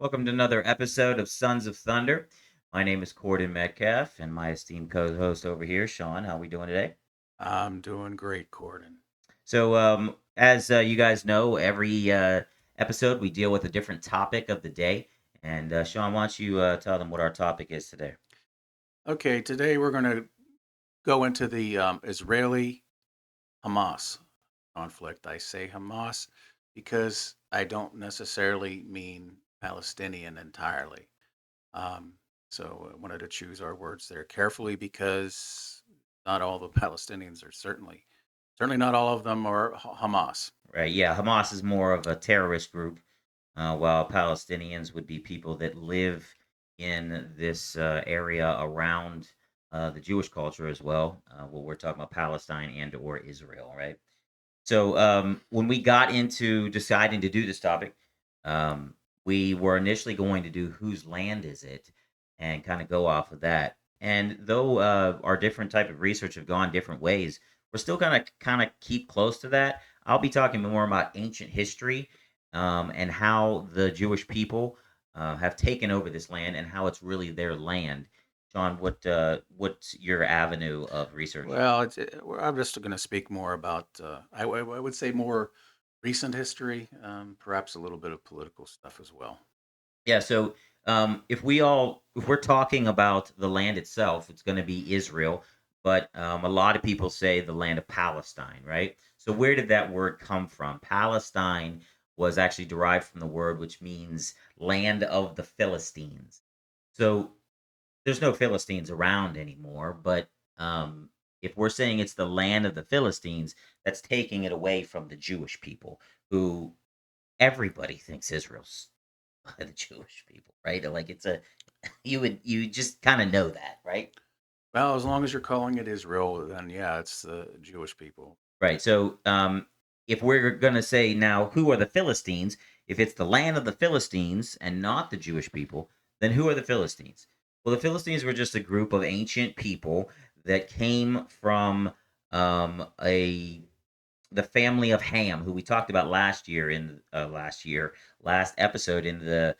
Welcome to another episode of Sons of Thunder. My name is Corden Metcalf, and my esteemed co-host over here, Sean. How we doing today? I'm doing great, Corden. As you guys know, every episode we deal with a different topic of the day. And Sean, why don't you tell them what our topic is today? Okay, today we're going to go into the Israeli Hamas conflict. I say Hamas because I don't necessarily mean Palestinian entirely. Um, so I wanted to choose our words there carefully because not all the Palestinians are certainly not all of them are Hamas. Right? Yeah, Hamas is more of a terrorist group, while Palestinians would be people that live in this area around the Jewish culture as well. Well, we're talking about Palestine and or Israel, right? So when we got into deciding to do this topic, um, we were initially going to do whose land is it, and kind of go off of that. And though our different type of research have gone different ways, we're still gonna kind of keep close to that. I'll be talking more about ancient history and how the Jewish people have taken over this land and how it's really their land. John, what's your avenue of research? Well, I'm just going to speak more about, I would say more recent history, perhaps a little bit of political stuff as well. If we're talking about the land itself, it's going to be Israel, but a lot of people say the land of Palestine, right? So where did that word come from? Palestine was actually derived from the word which means land of the Philistines. So there's no Philistines around anymore, but if we're saying it's the land of the Philistines, that's taking it away from the Jewish people, who everybody thinks Israel's by the Jewish people, right? Like it's a you just kind of know that, right? Well, as long as you're calling it Israel, then yeah, it's the Jewish people. Right. So if we're gonna say now who are the Philistines, if it's the land of the Philistines and not the Jewish people, then who are the Philistines? Well, the Philistines were just a group of ancient people that came from a the family of Ham, who we talked about last episode in the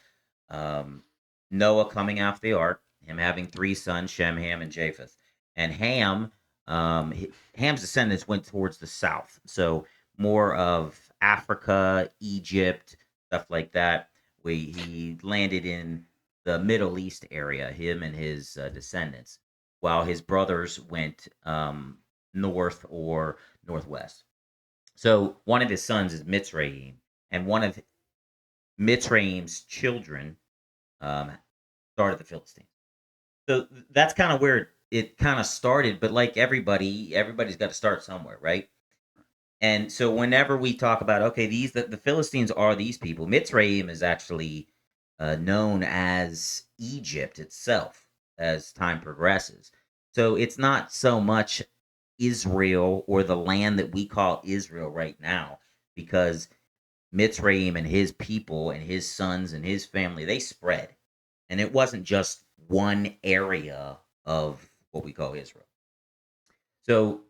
um, Noah coming off the ark, him having three sons, Shem, Ham, and Japheth. And Ham's descendants went towards the south, so more of Africa, Egypt, stuff like that. He landed in the Middle East area, him and his descendants, while his brothers went north or northwest. So one of his sons is Mitzrayim, and one of Mitzrayim's children um, started the Philistines. So that's kind of where it kind of started. But like everybody's got to start somewhere, right? And so whenever we talk about okay, the Philistines are these people. Mitzrayim is actually known as Egypt itself as time progresses. So it's not so much Israel or the land that we call Israel right now, because Mitzrayim and his people and his sons and his family, they spread. And it wasn't just one area of what we call Israel. So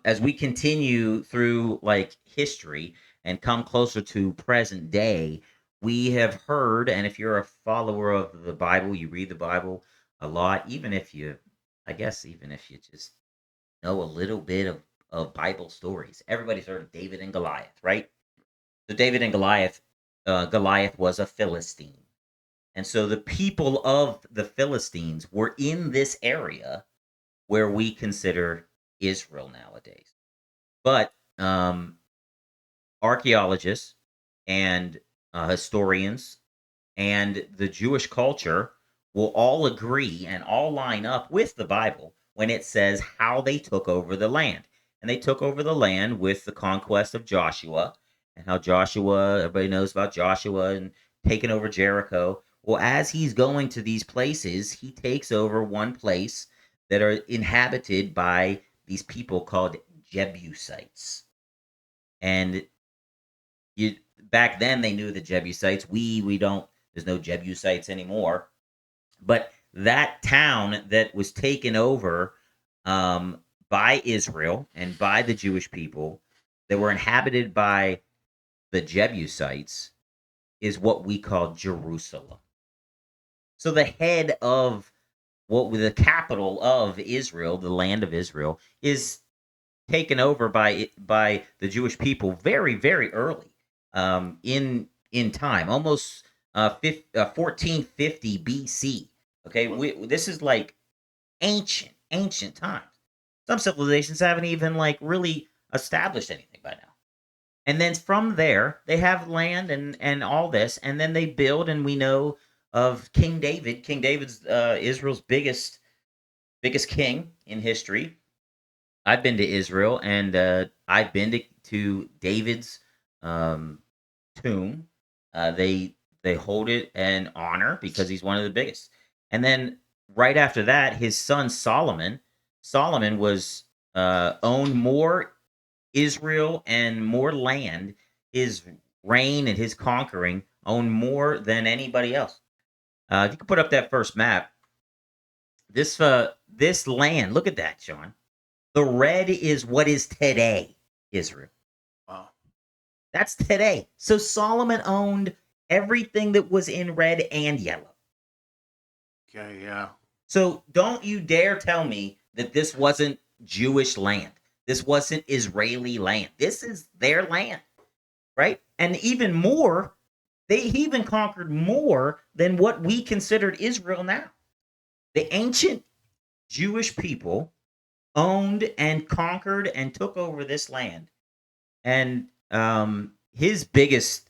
as we continue through like history and come closer to present day, we have heard, and if you're a follower of the Bible, you read the Bible a lot, even if you just know a little bit of Bible stories. Everybody's heard of David and Goliath, right? So David and Goliath was a Philistine. And so the people of the Philistines were in this area where we consider Israel nowadays. But archaeologists and historians and the Jewish culture will all agree and all line up with the Bible when it says how they took over the land. And they took over the land with the conquest of Joshua, and how Joshua, everybody knows about Joshua and taking over Jericho. Well, as he's going to these places, he takes over one place that are inhabited by these people called Jebusites. And you back then they knew the Jebusites. We don't. There's no Jebusites anymore. But that town that was taken over by Israel and by the Jewish people that were inhabited by the Jebusites is what we call Jerusalem. So the head of what the capital of Israel, the land of Israel, is taken over by the Jewish people very very early in time, almost 1450 BC. Okay, Well, this is like ancient times. Some civilizations haven't even like really established anything by now. And then from there, they have land and all this, and then they build, and we know of King David. King David's Israel's biggest king in history. I've been to Israel, and I've been to David's um, tomb. They hold it in honor because he's one of the biggest. And then right after that, his son Solomon. Solomon was owned more Israel and more land. His reign and his conquering owned more than anybody else. If you could put up that first map, this land. Look at that, Sean. The red is what is today Israel. wow. That's today. So Solomon owned everything that was in red and yellow. Okay, yeah. So don't you dare tell me that this wasn't Jewish land. This wasn't Israeli land. This is their land, right? And even more, they even conquered more than what we considered Israel now. The ancient Jewish people owned and conquered and took over this land. And his biggest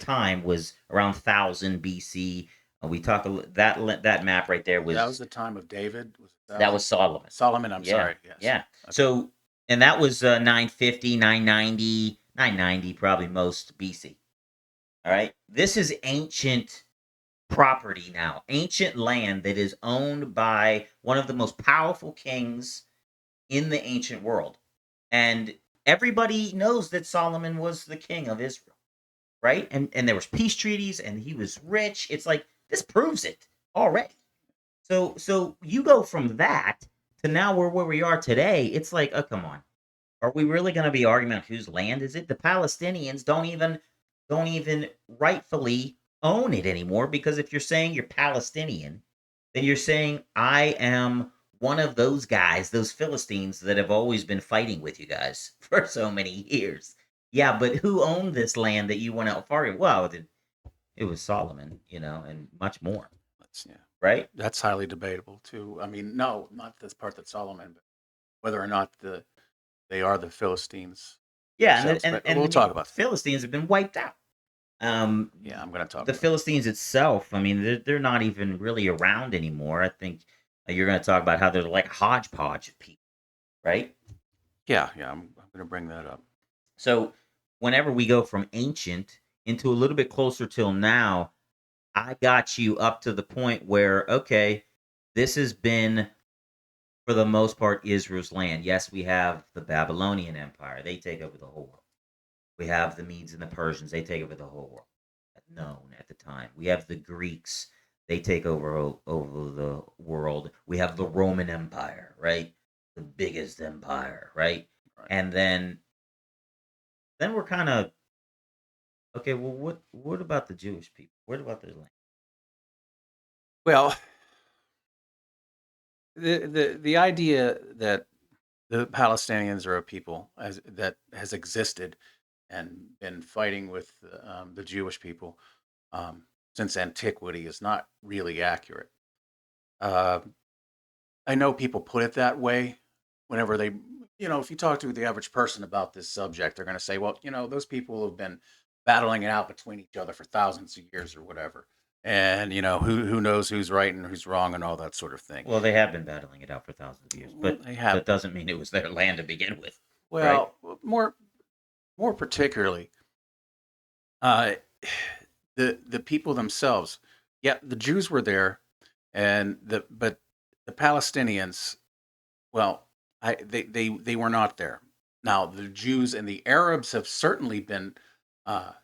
time was around 1000 BC. We talk that map right there That was was the time of David. Was it that was Solomon. Solomon? I'm Yeah, sorry. Yes. yeah. Okay. So and that was 950, 990 probably most BC. All right. This is ancient property now, ancient land that is owned by one of the most powerful kings in the ancient world. And everybody knows that Solomon was the king of Israel, right? And there was peace treaties and he was rich. It's like this proves it already. So you go from that to now where we are today. It's like, oh come on. Are we really going to be arguing about whose land is it? The Palestinians don't even rightfully own it anymore, because if you're saying you're Palestinian, then you're saying I am one of those guys, those Philistines that have always been fighting with you guys for so many years. Yeah, but who owned this land that you went out far? Well, it was Solomon, and much more, Yeah. right? That's highly debatable too. I mean, no, not this part that Solomon, but whether or not they are the Philistines Yeah, and themselves. the, and, But we'll and talk the about that. Philistines have been wiped out. Um, Yeah, I'm going to talk the about that. Philistines itself, I mean, they're not even really around anymore. I think you're going to talk about how they're like a hodgepodge of people, right? Yeah, yeah, I'm going to bring that up. So whenever we go from ancient into a little bit closer till now, I got you up to the point where, okay, this has been for the most part Israel's land. Yes, we have the Babylonian Empire; they take over the whole world. We have the Medes and the Persians; they take over the whole world. Known at the time. We have the Greeks; they take over the world. We have the Roman Empire, right? The biggest empire, right? Right. And then we're kind of okay. Well, what about the Jewish people? What about their land? Well, the idea that the Palestinians are a people that has existed and been fighting with the Jewish people um, since antiquity is not really accurate. Uh, I know people put it that way whenever if you talk to the average person about this subject, they're going to say, well, those people have been battling it out between each other for thousands of years or whatever. And, who knows who's right and who's wrong and all that sort of thing. Well, they have been battling it out for thousands of years, Well, but they have. that doesn't mean it was their land to begin with, right? Well, more particularly, uh, the people themselves. Yeah, the Jews were there, but the Palestinians. Well, they were not there. Now, the Jews and the Arabs have certainly been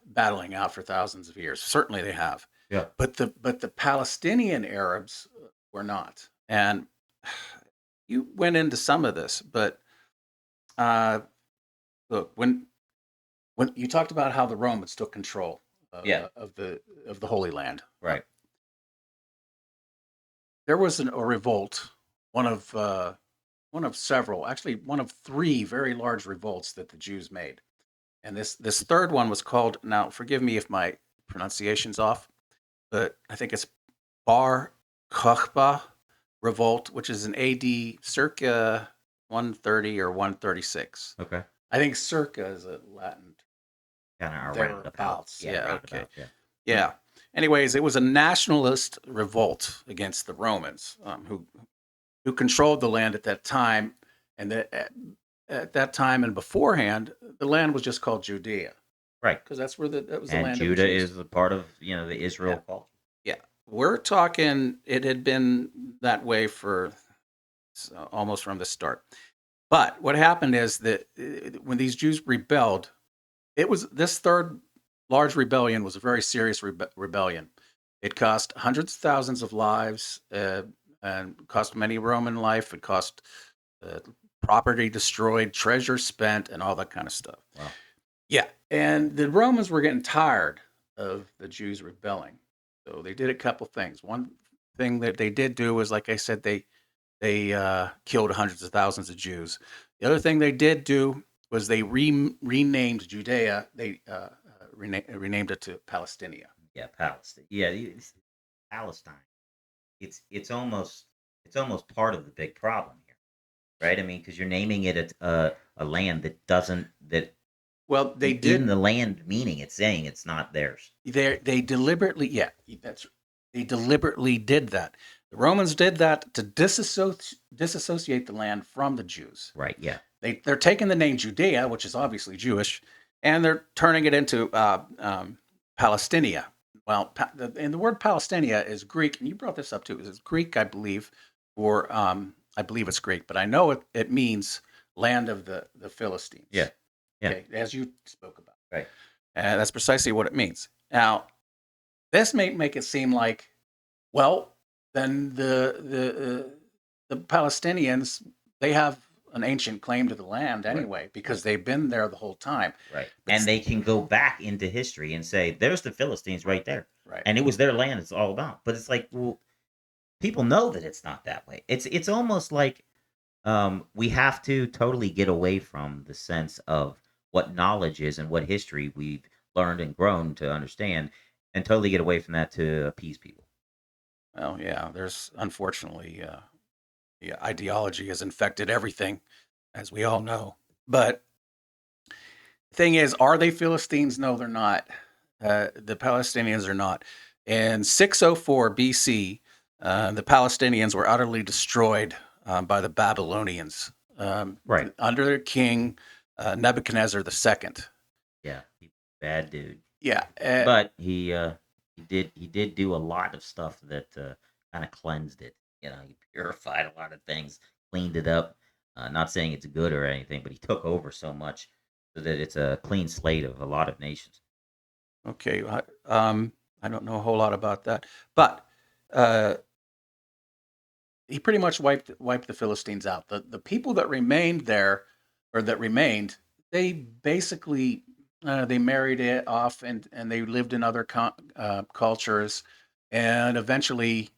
battling out for thousands of years. Certainly, they have. Yeah. But the Palestinian Arabs were not. And you went into some of this, but uh, look, when you talked about how the Romans took control Yeah. of the Holy Land, Right. there was a revolt, one of one of several, actually one of three very large revolts that the Jews made. And this third one was called, now forgive me if my pronunciation's off, but I think it's Bar Kokhba revolt, which is in AD circa 130 or 136. Okay. I think circa is a Latin Kind of roundabout. thereabouts. Yeah, Yeah, okay. roundabout. Yeah. Hmm. Yeah. Anyways, it was a nationalist revolt against the Romans, who controlled the land at that time, and at that time and beforehand, the land was just called Judea Right. because that was the And land of the Judah Jews. is a part of the Yeah, Israel culture. yeah. We're talking. It had been that way for almost from the start. But what happened is that when these Jews rebelled, it was this third large rebellion was a very serious rebellion. It cost hundreds of thousands of lives, and cost many Roman life. It cost uh, property destroyed, treasure spent, and all that kind of stuff. Wow. Yeah, and the Romans were getting tired of the Jews rebelling, so they did a couple things. One thing that they did do was, like I said, they killed hundreds of thousands of Jews. The other thing they did do was they renamed Judea. They renamed it to Palestinia. Yeah, Palestine. Yeah, Palestine. It's almost part of the big problem here, right? I mean, because you're naming it a land that doesn't that Well, they in did. the land meaning it's saying it's not theirs. They deliberately, yeah, that's they deliberately did that. The Romans did that to disassociate the land from the Jews. Right. Yeah. They're taking the name Judea, which is obviously Jewish, and they're turning it into Palestinia. Well, and the word Palestinia is Greek, and you brought this up too. It's Greek, I believe, or I believe it's Greek, but I know it means land of the Philistines. Yeah. Yeah. Okay, as you spoke about. Right. That's precisely what it means. Now, this may make it seem like, well, then the Palestinians, they have an ancient claim to the land Right. anyway Right. because they've been there the whole time. Right. But And they can go back into history and say, "There's the Philistines right there," right, and it was their land. It's all about. But it's like, well, people know that it's not that way. It's almost like we have to totally get away from the sense of what knowledge is and what history we've learned and grown to understand, and totally get away from that to appease people. well, yeah, there's unfortunately, yeah, ideology has infected everything, as we all know. But thing is, are they Philistines? No, they're not. The Palestinians are not. In 604 BC, the Palestinians were utterly destroyed by the Babylonians Right. under their king Nebuchadnezzar II. Yeah. Bad dude. Yeah, But he did do a lot of stuff that kind of cleansed it. He purified a lot of things, cleaned it up. Not saying it's good or anything, but he took over so much so that it's a clean slate of a lot of nations. okay. I don't know a whole lot about that, but uh, he pretty much wiped the Philistines out. The people that remained there, or that remained, they basically they married it off, and they lived in other cultures, and eventually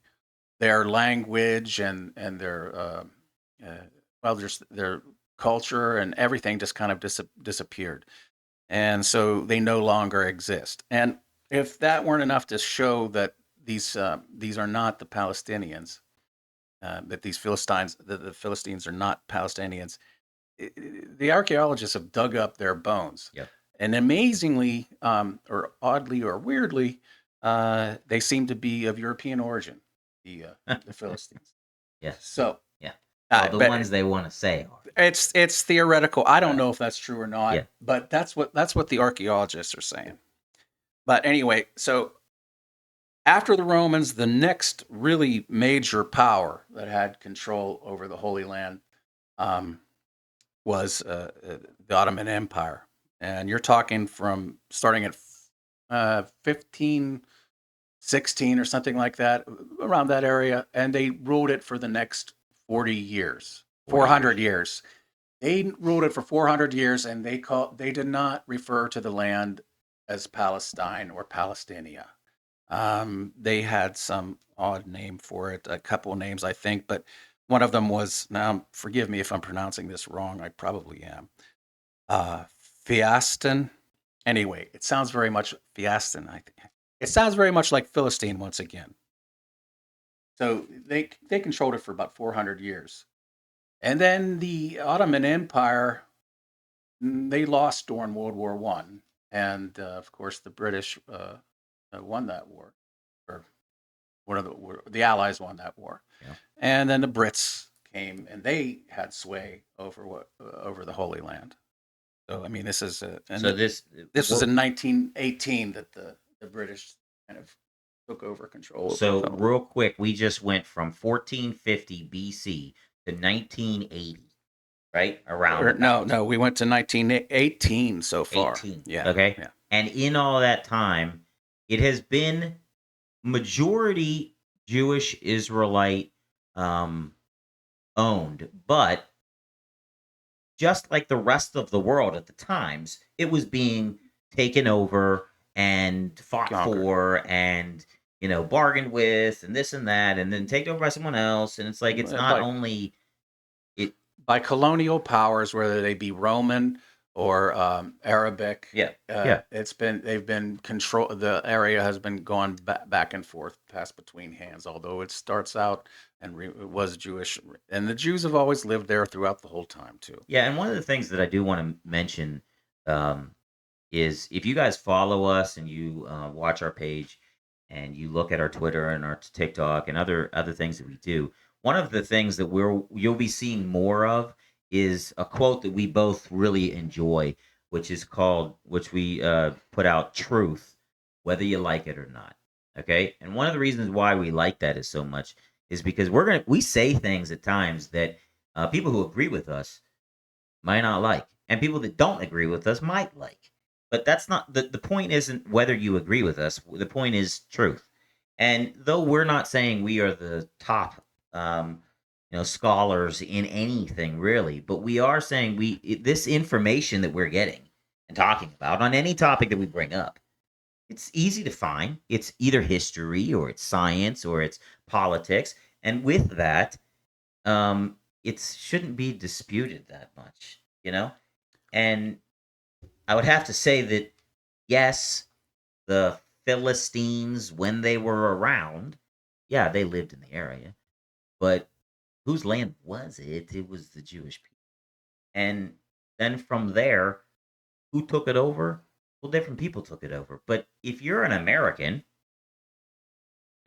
their language and their uh, well, just their culture and everything just kind of disappeared, and so they no longer exist. And if that weren't enough to show that these are not the Palestinians, that the Philistines are not Palestinians. The archaeologists have dug up their bones, Yep. and amazingly, or oddly, or weirdly, they seem to be of European origin. The Philistines. Yeah. So, Yeah. Well, the but ones they want to say are. it's theoretical. I don't Uh, know if that's true or not, yeah. but that's what the archaeologists are saying. But anyway, so after the Romans, the next really major power that had control over the Holy Land um, was the Ottoman Empire. And you're talking from starting at 1516 or something like that, around that area. And they ruled it for the next 40 years, 40 400 years. years. They ruled it for 400 years, and they did not refer to the land as Palestine or Palestinia. They had some odd name for it, a couple names, I think, but one of them was, now forgive me if I'm pronouncing this wrong, I probably am. Uh, Fiastin. Anyway, it sounds very much Fiastin. I think it sounds very much like Philistine once again. So they controlled it for about 400 years, and then the Ottoman Empire, they lost during World War One, and of course the British won that war, or one of the Allies won that war, Yeah. and then the Brits came and they had sway over over the Holy Land. So I mean, this is So and this this was we're in 1918 that the British kind of took over control over so the. real quick, we just went from 1450 BC to 1980, right? Around Or no, about no, we went to 1918 so far. 18. Yeah, Okay. yeah. And in all that time, it has been majority Jewish Israelite um, owned, but just like the rest of the world at the times, it was being taken over and fought Conquered for and bargained with and this and that and then taken over by someone else. And it's like it's not by only it. colonial powers, whether they be Roman or Arabic. Yeah, yeah. They've been control. The area has been gone back and forth, passed between hands. Although it starts out and it was Jewish, and the Jews have always lived there throughout the whole time too. Yeah, and one of the things that I do want to mention um, is if you guys follow us and you watch our page and you look at our Twitter and our TikTok and other things that we do, one of the things that you'll be seeing more of is a quote that we both really enjoy, which we put out, truth, whether you like it or not. Okay, and one of the reasons why we like that is so much is because we say things at times that people who agree with us might not like, and people that don't agree with us might like. But that's not the point. Isn't whether you agree with us. The point is truth. And though we're not saying we are the top, scholars in anything really, but we are saying this information that we're getting and talking about on any topic that we bring up, it's easy to find. It's either history or it's science or it's politics, and with that, it shouldn't be disputed that much. And I would have to say that yes, the Philistines, when they were around, yeah, they lived in the area, but whose land was it? It was the Jewish people. And then from there, who took it over? Well, different people took it over. But if you're an American,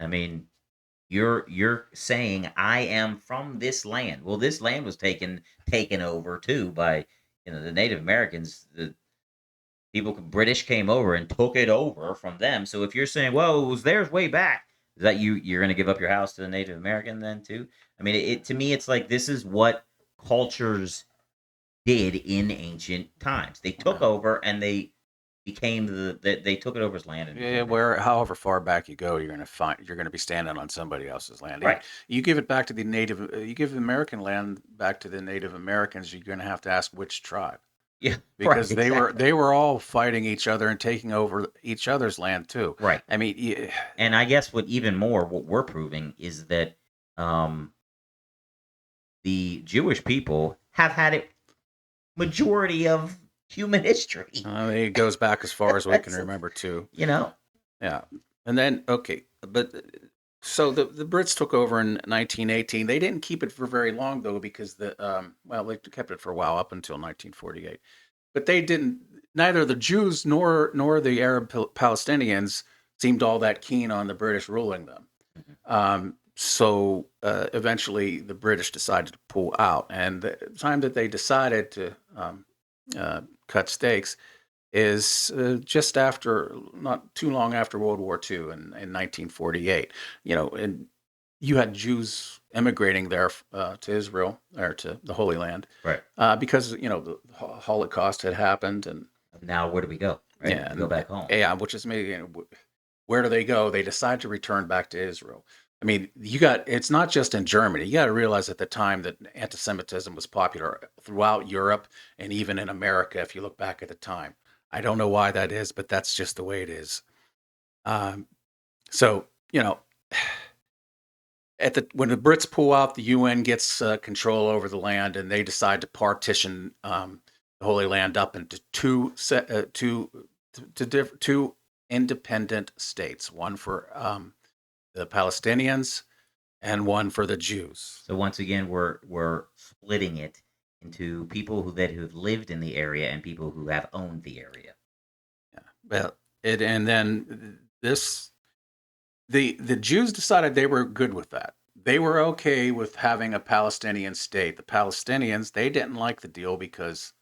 I mean, you're saying I am from this land. Well, this land was taken over too by the Native Americans. The British came over and took it over from them. So if you're saying, well, it was theirs way back, is that you're going to give up your house to the Native American then too? I mean, to me, it's like this is what cultures did in ancient times. They took Yeah. over and they became they took it over as land and Yeah, became their where however far back you go, you're gonna be standing on somebody else's land. right. You give it back to the native, you give the American land back to the Native Americans, you're gonna have to ask which tribe, Yeah, right, because exactly. they were all fighting each other and taking over each other's land too. Right. I mean, yeah, And I guess what we're proving is that um, the Jewish people have had it majority of human history. it goes back as far as we can That's remember too. you know Yeah, and then okay, but so the Brits took over in 1918. They didn't keep it for very long though, because well, they kept it for a while up until 1948. But they didn't. Neither the Jews nor the Arab Palestinians seemed all that keen on the British ruling them. Mhm. So eventually, the British decided to pull out, and the time that they decided to cut stakes is just after, not too long after World War II in 1948. And you had Jews immigrating there to Israel, or to the Holy Land, Right. because the Holocaust had happened, and Now where do we go? Right? yeah, We go back home. yeah, which is maybe, where do they go? They decide to return back to Israel. I mean, it's not just in Germany. You got to realize at the time that anti-Semitism was popular throughout Europe and even in America. If you look back at the time, I don't know why that is, but that's just the way it is. Um, So, when the Brits pull out, the UN gets control over the land, and they decide to partition the Holy Land up into two independent states, one for the Palestinians and one for the Jews. So once again, we're splitting it into people who've lived in the area and people who have owned the area. Yeah. Well, and then the Jews decided they were good with that. They were okay with having a Palestinian state. The Palestinians, they didn't like the deal because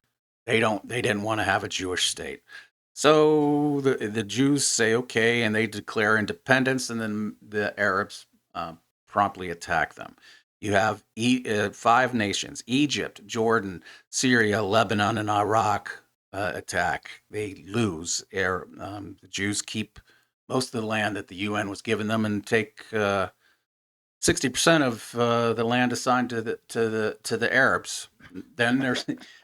they didn't want to have a Jewish state. So the Jews say okay, and they declare independence, and then the Arabs promptly attack them. You have 5 nations: Egypt, Jordan, Syria, Lebanon, and Iraq attack. They lose. The Jews keep most of the land that the UN was giving them, and take 60% of the land assigned to the Arabs. Then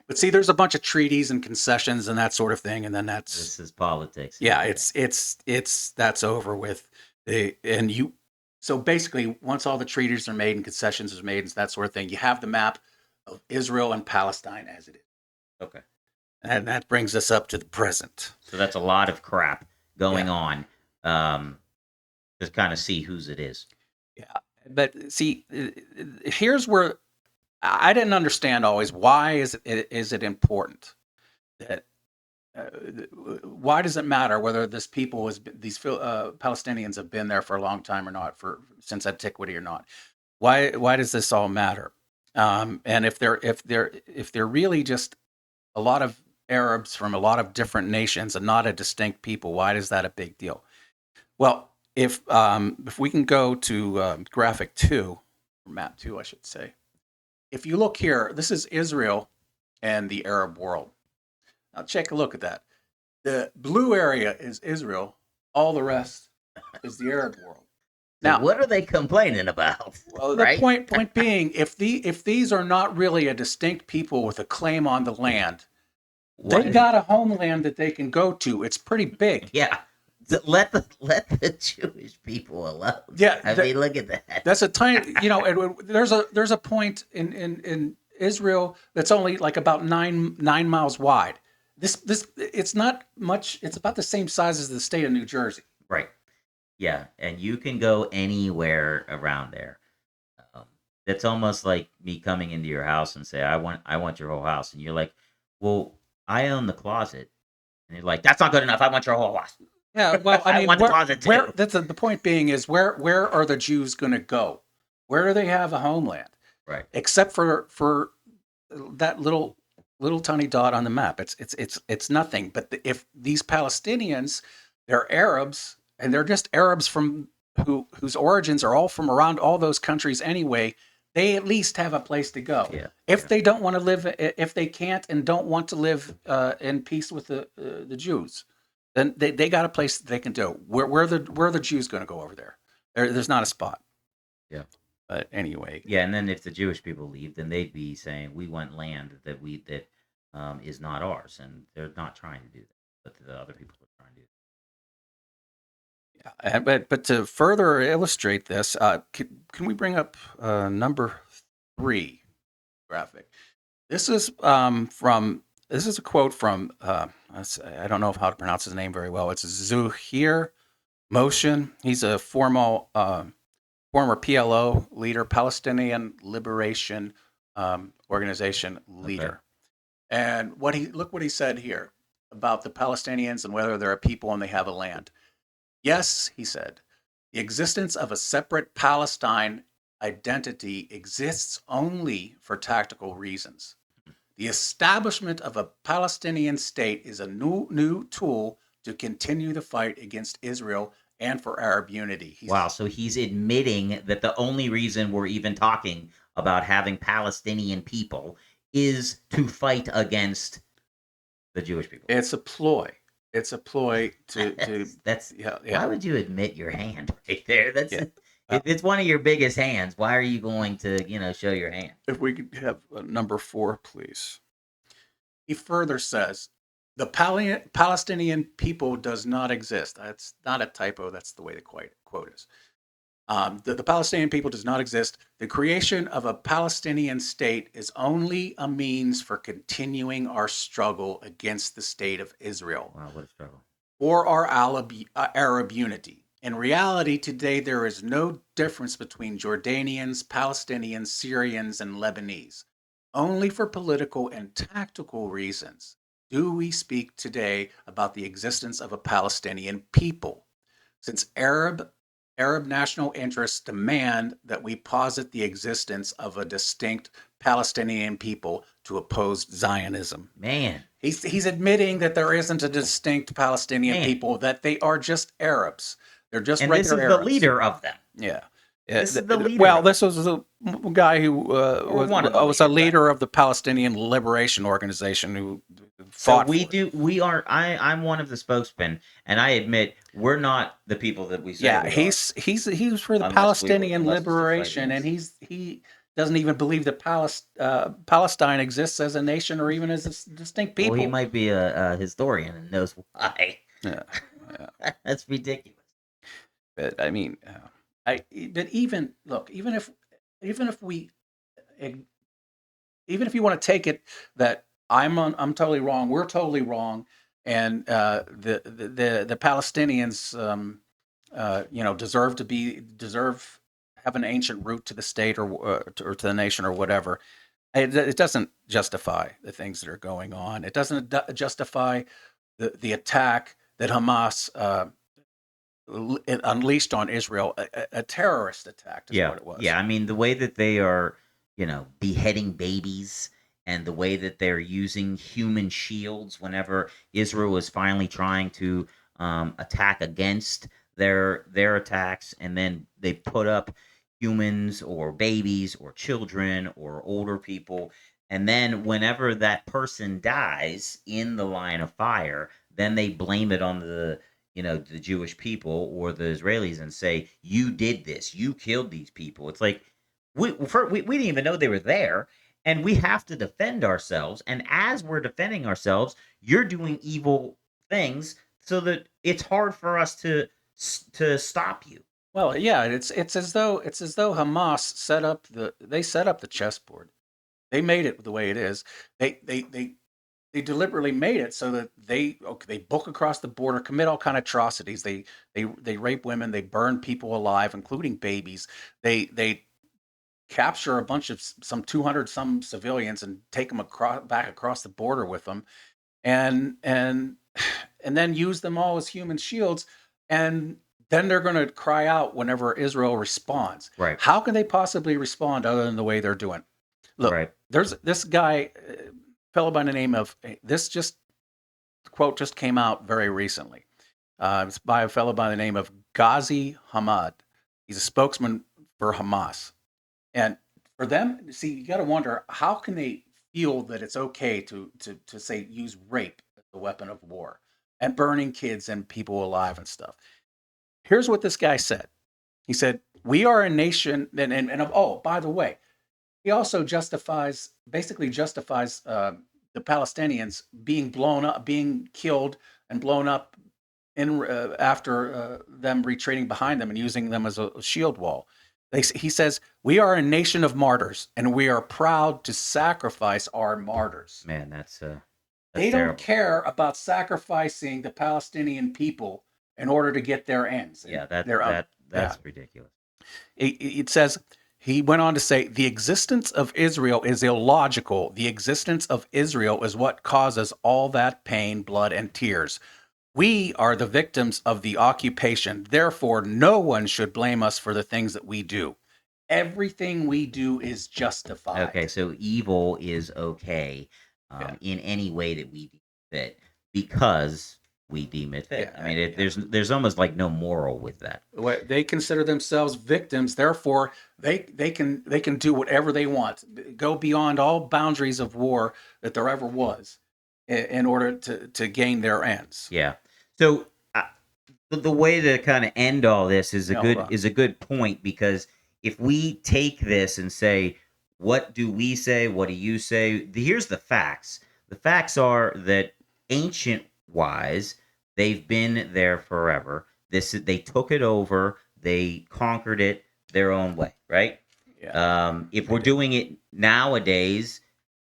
but see, there's a bunch of treaties and concessions and that sort of thing, and then This is politics. yeah, it's that's over with. And you So basically, once all the treaties are made and concessions are made and that sort of thing, you have the map of Israel and Palestine as it is, Okay. and that brings us up to the present. So that's a lot of crap going Yeah. on. To kind of see whose it is. Yeah, but see, here's where I didn't understand always, why is it important that why does it matter whether these Palestinians have been there for a long time or not, for since antiquity or not? Why does this all matter? And if they're really just a lot of Arabs from a lot of different nations and not a distinct people, why is that a big deal? Well, if we can go to graphic 2, or map 2, I should say. If you look here, this is Israel and the Arab world. Now check a look at that. The blue area is Israel. All the rest is the Arab world. So Now, what are they complaining about? well, the Right? point being, if these are not really a distinct people with a claim on the land, What they is- got a homeland that they can go to. It's pretty big. Yeah. Let the Jewish people alone. Yeah, I mean, look at that. that's a tiny. There's a point in Israel that's only like about 9 miles wide. This it's not much. It's about the same size as the state of New Jersey. Right. Yeah, and you can go anywhere around there. Um, that's almost like me coming into your house and say, I want your whole house," and you're like, "Well, I own the closet," and you're like, "That's not good enough. I want your whole house. Yeah, well, I I mean, want the closet where too." that's the point being is where are the Jews going to go? Where do they have a homeland? Right. Except for that little tiny dot on the map. It's nothing. But if these Palestinians, they're Arabs, and they're just Arabs from whose origins are all from around all those countries anyway. They at least have a place to go. Yeah. If they don't want to live, if they can't and don't want to live in peace with the Jews, then they got a place that they can do. Where are the Jews going to go over there? There's not a spot. Yeah. But anyway, Yeah, and then if the Jewish people leave, then they'd be saying, "We want land that is not ours," and they're not trying to do that, but the other people are trying to do yeah. But to further illustrate this, can we bring up number 3 graphic? This is this is a quote from I don't know how to pronounce his name very well. It's Zuhir Motion. He's a former PLO leader, Palestinian Liberation Organization leader. And look what he said here about the Palestinians and whether they're a people and they have a land. Yes, he said, the existence of a separate Palestine identity exists only for tactical reasons. The establishment of a Palestinian state is a new tool to continue the fight against Israel and for Arab unity. Wow, so he's admitting that the only reason we're even talking about having Palestinian people is to fight against the Jewish people. It's a ploy. It's a ploy to That's yeah, why yeah. would you admit your hand right there? That's Yeah. if it's one of your biggest hands. Why are you going to show your hand? If we could have number 4, please. He further says The Palestinian people does not exist. That's not a typo. That's the way the quote is. The Palestinian people does not exist. The creation of a Palestinian state is only a means for continuing our struggle against the state of Israel Wow, what a struggle. or our Arab unity. In reality, today there is no difference between Jordanians, Palestinians, Syrians, and Lebanese. Only for political and tactical reasons do we speak today about the existence of a Palestinian people. Since Arab national interests demand that we posit the existence of a distinct Palestinian people to oppose Zionism. Man, He's admitting that there isn't a distinct Palestinian man. people, that they are just Arabs. They're just And this regular is the Arabs. leader of them. Yeah. This is the leader Well, of this them. was the guy who Or one of the was a leaders, right? leader of the Palestinian Liberation Organization who So fought for it. I'm one of the spokesmen, and I admit we're not the people that we say Yeah, we are, he was for the Palestinian unless we're fighting liberation, and against. he doesn't even believe that Palestine exists as a nation or even as a distinct Well, he people. might be a historian and knows why. Yeah, yeah. That's ridiculous. But I mean, but even look, even if we, even if you want to take it that I'm totally wrong, we're totally wrong, and the Palestinians, deserve have an ancient root to the state or to the nation or whatever. It doesn't justify the things that are going on. It doesn't justify the attack that Hamas unleashed on Israel, a terrorist attack is Yeah, what it was. yeah. I mean, the way that they are, beheading babies, and the way that they're using human shields whenever Israel is finally trying to attack against their attacks, and then they put up humans or babies or children or older people, and then whenever that person dies in the line of fire, then they blame it on the Jewish people or the Israelis and say, "You did this. You killed these people." It's like we didn't even know they were there, and we have to defend ourselves. And as we're defending ourselves, you're doing evil things, so that it's hard for us to stop you. Well, yeah, it's as though Hamas set up the chessboard. They made it the way it is. They deliberately made it so that they book across the border, commit all kind of atrocities. They rape women, they burn people alive, including babies. They capture a bunch of some 200 some civilians and take them back across the border with them, and and then use them all as human shields, and then they're going to cry out whenever Israel responds. Right. How can they possibly respond other than the way they're doing? Look, Right. there's this guy, fellow by the name of this just quote just came out very recently. It's by a fellow by the name of Ghazi Hamad. He's a spokesman for Hamas. And for them, see, you got to wonder, how can they feel that it's okay to say use rape as a weapon of war and burning kids and people alive and stuff? Here's what this guy said. He said, "We are a nation," and oh, by the way, he also basically justifies the Palestinians being blown up, being killed and blown up in after them retreating behind them and using them as a shield wall. He says, "We are a nation of martyrs, and we are proud to sacrifice our martyrs." Man, that's They don't terrible. care about sacrificing the Palestinian people in order to get their ends. And Yeah, that their that yeah. that's ridiculous. It says, he went on to say, "The existence of Israel is illogical. The existence of Israel is what causes all that pain, blood, and tears. We are the victims of the occupation. Therefore, no one should blame us for the things that we do. Everything we do is Okay, justified." so evil is okay, Yeah, in any way that we deem fit, because we deem it fit. I yeah, mean, yeah. there's almost like no moral with that. They consider themselves victims. Therefore, they can do whatever they want, go beyond all boundaries of war that there ever was, in order to gain their ends. Yeah. So the way to kind of end all this is a Now, hold good on. is a good point, because if we take this and say, what do we say? What do you say? Here's the facts. The facts are that ancient wise, they've been there forever. They took it over, they conquered it their own way, right? Yeah, If they we're did. doing it nowadays,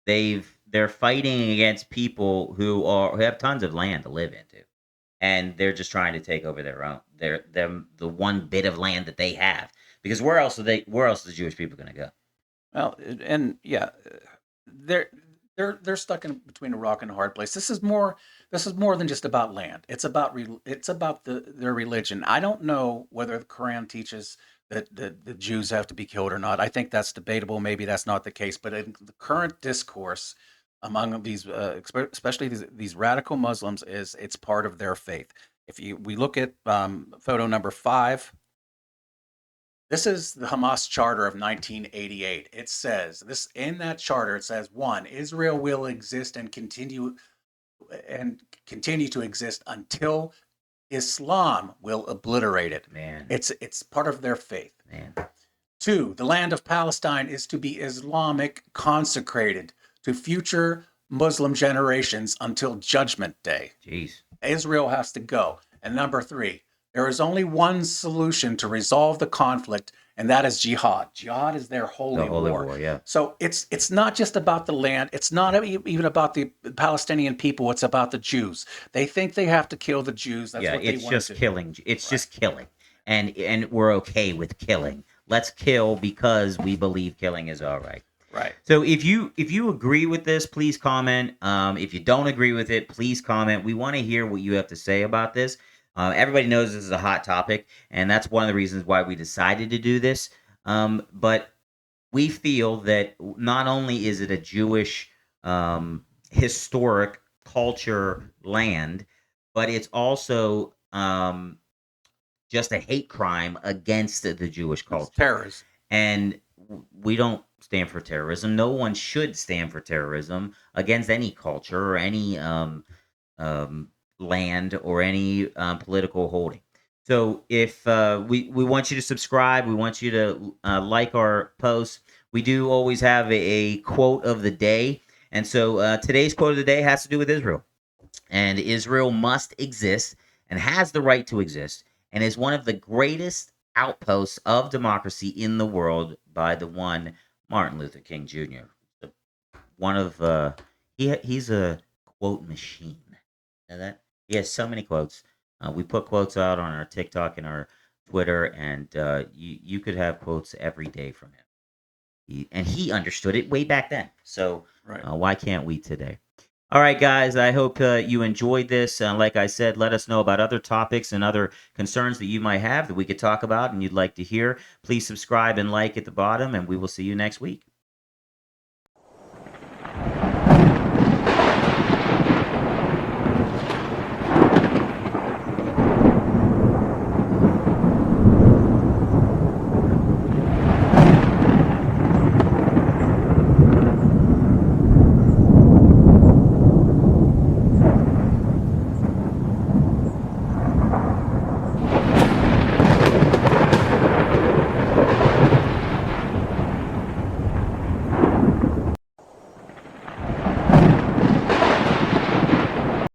they're fighting against people who have tons of land to live into, and they're just trying to take over their own, the one bit of land that they have. Because where else are the Jewish people going to go? Well, and yeah, they're they're stuck in between a rock and a hard place. This is more than just about land. It's about their religion. I don't know whether the Quran teaches that the Jews have to be killed or not. I think that's debatable. Maybe that's not the case. But in the current discourse among these, especially these radical Muslims, is it's part of their faith. If we look at photo number 5, this is the Hamas charter of 1988. It says this in that charter. It says, one, Israel will exist and continue to exist until Islam will obliterate it. Man, It's part of their faith. man, Two, the land of Palestine is to be Islamic consecrated to future Muslim generations until Judgment Day. jeez, Israel has to go. And number three, there is only one solution to resolve the conflict, and that is jihad. Jihad is their the holy holy war. war, yeah, So it's not just about the land. It's not even about the Palestinian people. It's about the Jews. They think they have to kill the Jews. That's yeah. what they It's want just to do. killing. It's Right. just killing, and we're okay with killing. Let's kill because we believe killing is all right. Right. So if you agree with this, please comment. If you don't agree with it, please comment. We want to hear what you have to say about this. Everybody knows this is a hot topic, and that's one of the reasons why we decided to do this. But we feel that not only is it a Jewish historic culture land, but it's also just a hate crime against the Jewish It's culture. terrorism. And we don't stand for terrorism. No one should stand for terrorism against any culture or any um, land or any political holding. So if we want you to subscribe, we want you to like our posts. We do always have a quote of the day. And so today's quote of the day has to do with Israel. And Israel must exist and has the right to exist and is one of the greatest outposts of democracy in the world by the one Martin Luther King Jr. One of he's a quote machine. Know that? He has so many quotes. We put quotes out on our TikTok and our Twitter, and you could have quotes every day from him. And he understood it way back then. So Right. why can't we today? All right, guys, I hope you enjoyed this. Like I said, let us know about other topics and other concerns that you might have that we could talk about and you'd like to hear. Please subscribe and like at the bottom, and we will see you next week.